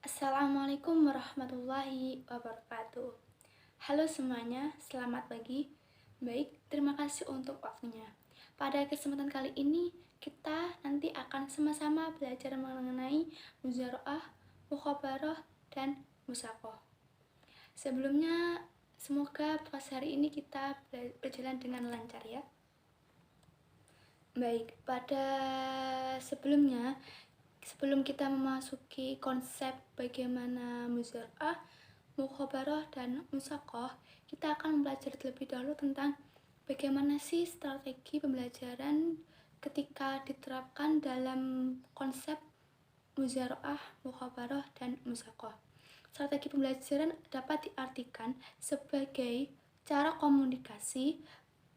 Assalamualaikum warahmatullahi wabarakatuh. Halo semuanya, selamat pagi. Baik, terima kasih untuk waktunya. Pada kesempatan kali ini, kita nanti akan sama-sama belajar mengenai muzaroah, mukhabarah, dan musaqah. Sebelumnya, semoga pas hari ini kita berjalan dengan lancar ya. Baik, sebelum kita memasuki konsep bagaimana muzaroah, mukhabarah, dan musaqah, kita akan belajar terlebih dahulu tentang bagaimana sih strategi pembelajaran ketika diterapkan dalam konsep muzaroah, mukhabarah, dan musaqah. Strategi pembelajaran dapat diartikan sebagai cara komunikasi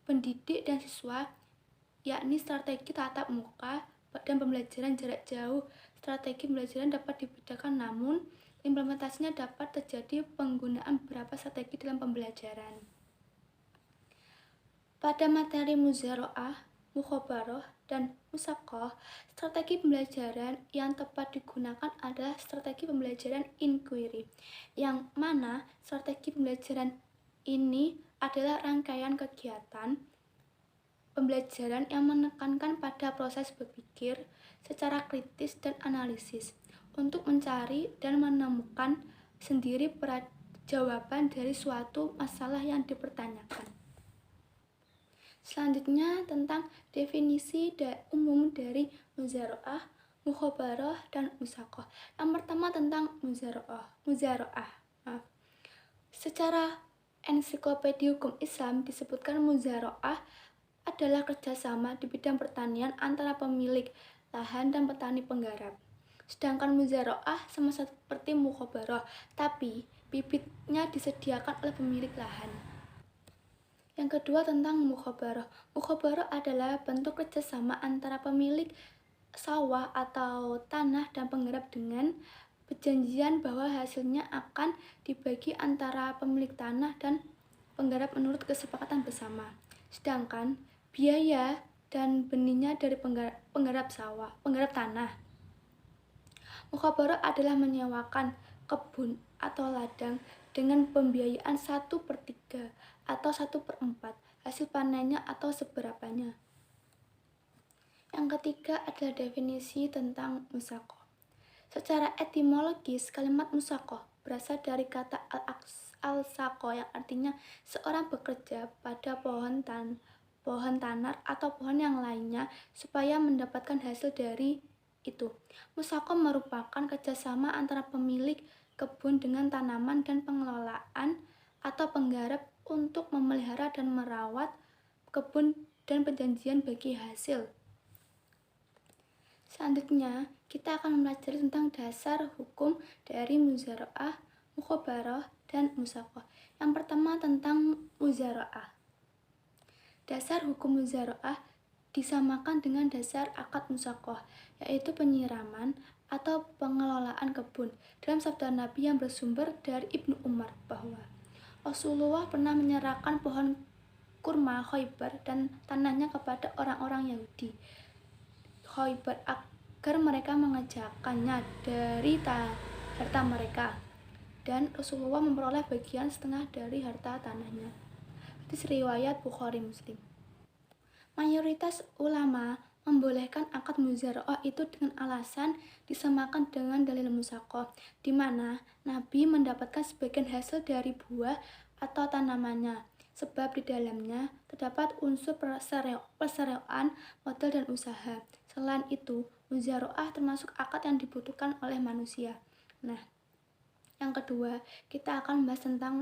pendidik dan siswa, yakni strategi tatap muka dan pembelajaran jarak jauh. Strategi pembelajaran dapat dibedakan, namun implementasinya dapat terjadi penggunaan beberapa strategi dalam pembelajaran. Pada materi muzaroah, mukhabarah, dan musaqah, strategi pembelajaran yang tepat digunakan adalah strategi pembelajaran inquiry, yang mana strategi pembelajaran ini adalah rangkaian kegiatan pembelajaran yang menekankan pada proses berpikir secara kritis dan analisis untuk mencari dan menemukan sendiri jawaban dari suatu masalah yang dipertanyakan. Selanjutnya tentang definisi umum dari muzaroah, mukhabarah, dan musaqah. Yang pertama tentang muzaroah. Secara ensiklopedia hukum Islam disebutkan muzaroah adalah kerjasama di bidang pertanian antara pemilik lahan dan petani penggarap. Sedangkan muzaroah sama seperti mukhabarah, tapi bibitnya disediakan oleh pemilik lahan. Yang kedua tentang mukhabarah. Mukhabarah adalah bentuk kerjasama antara pemilik sawah atau tanah dan penggarap dengan perjanjian bahwa hasilnya akan dibagi antara pemilik tanah dan penggarap menurut kesepakatan bersama. Sedangkan biaya dan benihnya dari penggarap tanah. Mukhabarah adalah menyewakan kebun atau ladang dengan pembiayaan 1/3 atau 1/4 hasil panennya atau seberapanya. Yang ketiga adalah definisi tentang musaqah. Secara etimologis, kalimat musaqah berasal dari kata al-saqo yang artinya seorang bekerja pada pohon tanar atau pohon yang lainnya supaya mendapatkan hasil dari itu. Musaqah merupakan kerjasama antara pemilik kebun dengan tanaman dan pengelolaan atau penggarap untuk memelihara dan merawat kebun dan perjanjian bagi hasil. Selanjutnya, kita akan mempelajari tentang dasar hukum dari muzaroah, mukhabarah, dan musaqah. Yang pertama tentang muzaroah. Dasar hukum muzaroah disamakan dengan dasar akad musaqah, yaitu penyiraman atau pengelolaan kebun. Dalam sabda Nabi yang bersumber dari Ibnu Umar bahwa Rasulullah pernah menyerahkan pohon kurma Khaybar dan tanahnya kepada orang-orang Yahudi Khaybar agar mereka mengerjakannya dari harta mereka, dan Rasulullah memperoleh bagian setengah dari harta tanahnya. Hadis riwayat Bukhari Muslim. Mayoritas ulama membolehkan akad muzaroah itu dengan alasan disamakan dengan dalil musaqah, di mana Nabi mendapatkan sebagian hasil dari buah atau tanamannya, sebab di dalamnya terdapat unsur perseroan, modal, dan usaha. Selain itu, muzaroah termasuk akad yang dibutuhkan oleh manusia. Nah, yang kedua, kita akan membahas tentang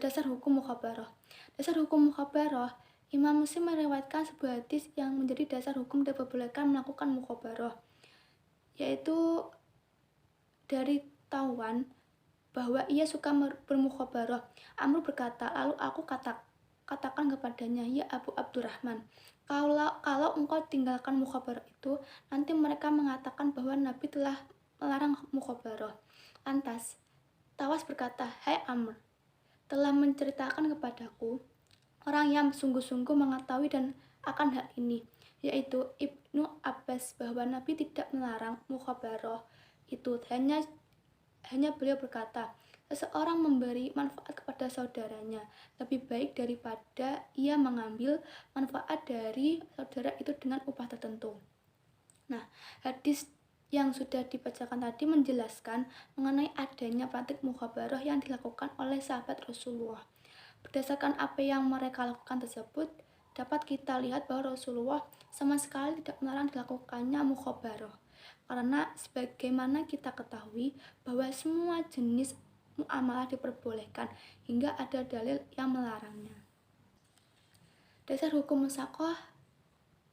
dasar hukum mukhabarah. Dasar hukum mukhabarah, Imam Muslim meriwayatkan sebuah hadis yang menjadi dasar hukum diperbolehkan melakukan mukhabarah, yaitu dari Tawan bahwa ia suka bermukhabarah. Amr berkata, lalu aku katakan kepadanya, ya Abu Abdurrahman, kalau engkau tinggalkan mukhabarah itu, nanti mereka mengatakan bahwa Nabi telah melarang mukhabarah. Lantas Tawas berkata, hai Amr, telah menceritakan kepadaku orang yang sungguh-sungguh mengetahui dan akan hal ini, yaitu Ibnu Abbas, bahwa Nabi tidak melarang mukhabarah itu. Hanya beliau berkata, seseorang memberi manfaat kepada saudaranya lebih baik daripada ia mengambil manfaat dari saudara itu dengan upah tertentu. Nah, hadis yang sudah dibacakan tadi menjelaskan mengenai adanya praktik mukhabarah yang dilakukan oleh sahabat Rasulullah. Berdasarkan apa yang mereka lakukan tersebut, dapat kita lihat bahwa Rasulullah sama sekali tidak melarang dilakukannya mukhabarah. Karena sebagaimana kita ketahui bahwa semua jenis muamalah diperbolehkan hingga ada dalil yang melarangnya. Dasar hukum musaqah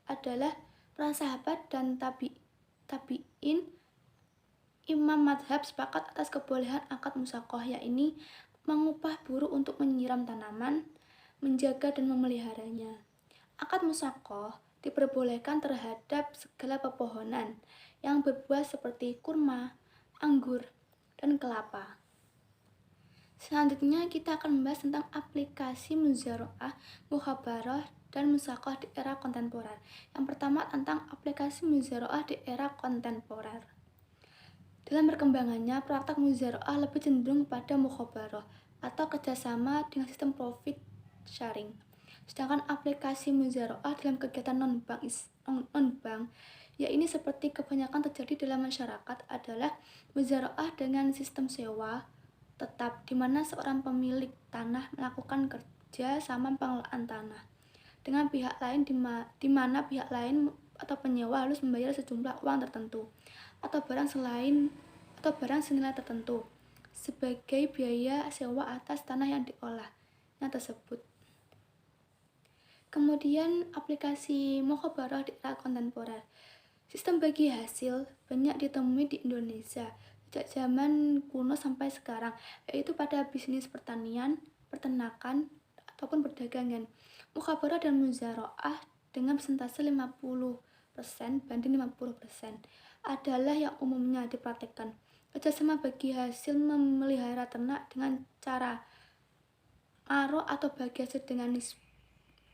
adalah para sahabat dan tabi'in. Imam madhab sepakat atas kebolehan akad musaqah, yakni mengupah buruh untuk menyiram tanaman, menjaga dan memeliharanya. Akad musaqah diperbolehkan terhadap segala pepohonan yang berbuah seperti kurma, anggur, dan kelapa. Selanjutnya kita akan membahas tentang aplikasi muzara'ah, mukhabarah, dan musaqah di era kontemporer. Yang pertama tentang aplikasi muzara'ah di era kontemporer. Dalam perkembangannya, praktek muzara'ah lebih cenderung pada mukhabarah atau kerjasama dengan sistem profit sharing. Sedangkan aplikasi muzara'ah dalam kegiatan non-bank, yakni seperti kebanyakan terjadi dalam masyarakat, adalah muzara'ah dengan sistem sewa tetap, di mana seorang pemilik tanah melakukan kerja sama pengelolaan tanah dengan pihak lain, di mana pihak lain atau penyewa harus membayar sejumlah uang tertentu atau barang senilai tertentu sebagai biaya sewa atas tanah yang diolahnya tersebut. Kemudian aplikasi mukhabarah di era kontemporer. Sistem bagi hasil banyak ditemui di Indonesia sejak zaman kuno sampai sekarang, yaitu pada bisnis pertanian, peternakan, ataupun perdagangan. Mukhabarah dan muzara'ah dengan persentase 50% banding 50% adalah yang umumnya dipraktikkan. Kerjasama bagi hasil memelihara ternak dengan cara maro atau bagi hasil dengan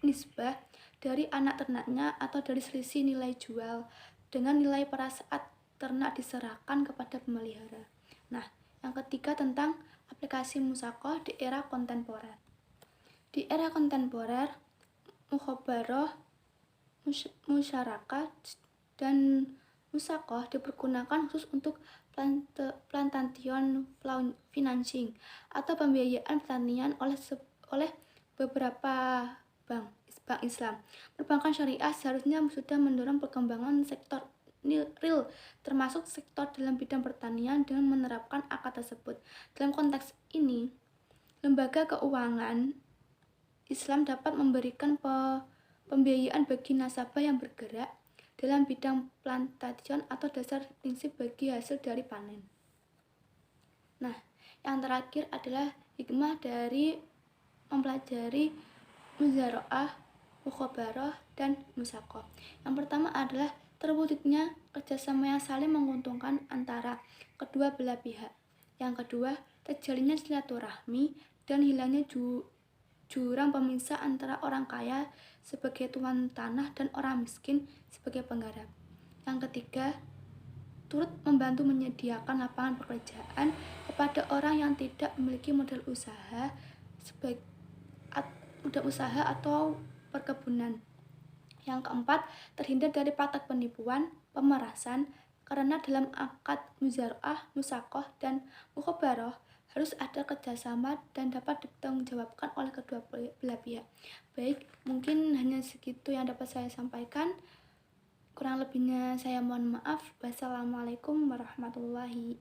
nisbah dari anak ternaknya atau dari selisih nilai jual dengan nilai pada saat ternak diserahkan kepada pemelihara. Nah, yang ketiga tentang aplikasi musaqah di era kontemporer. Di era kontemporer, mukhabarah, musyarakah, dan musaqah dipergunakan khusus untuk plantation financing atau pembiayaan pertanian oleh beberapa bank Islam. Perbankan syariah seharusnya sudah mendorong perkembangan sektor real, termasuk sektor dalam bidang pertanian, dengan menerapkan akad tersebut. Dalam konteks ini, lembaga keuangan Islam dapat memberikan pembiayaan bagi nasabah yang bergerak dalam bidang plantation atau dasar prinsip bagi hasil dari panen. Nah, yang terakhir adalah hikmah dari mempelajari muzara'ah, mukhabarah, dan musaqah. Yang pertama adalah terwujudnya kerjasama yang saling menguntungkan antara kedua belah pihak. Yang kedua, terjalinnya silaturahmi dan hilangnya jurang pemisah antara orang kaya sebagai tuan tanah dan orang miskin sebagai penggarap. Yang ketiga, turut membantu menyediakan lapangan pekerjaan kepada orang yang tidak memiliki modal usaha atau perkebunan. Yang keempat, terhindar dari praktek penipuan, pemerasan, karena dalam akad muzara'ah, musaqah, dan mukhabarah harus ada kerjasama dan dapat dipertanggungjawabkan oleh kedua belah pihak. Baik, mungkin hanya segitu yang dapat saya sampaikan. Kurang lebihnya saya mohon maaf. Wassalamualaikum warahmatullahi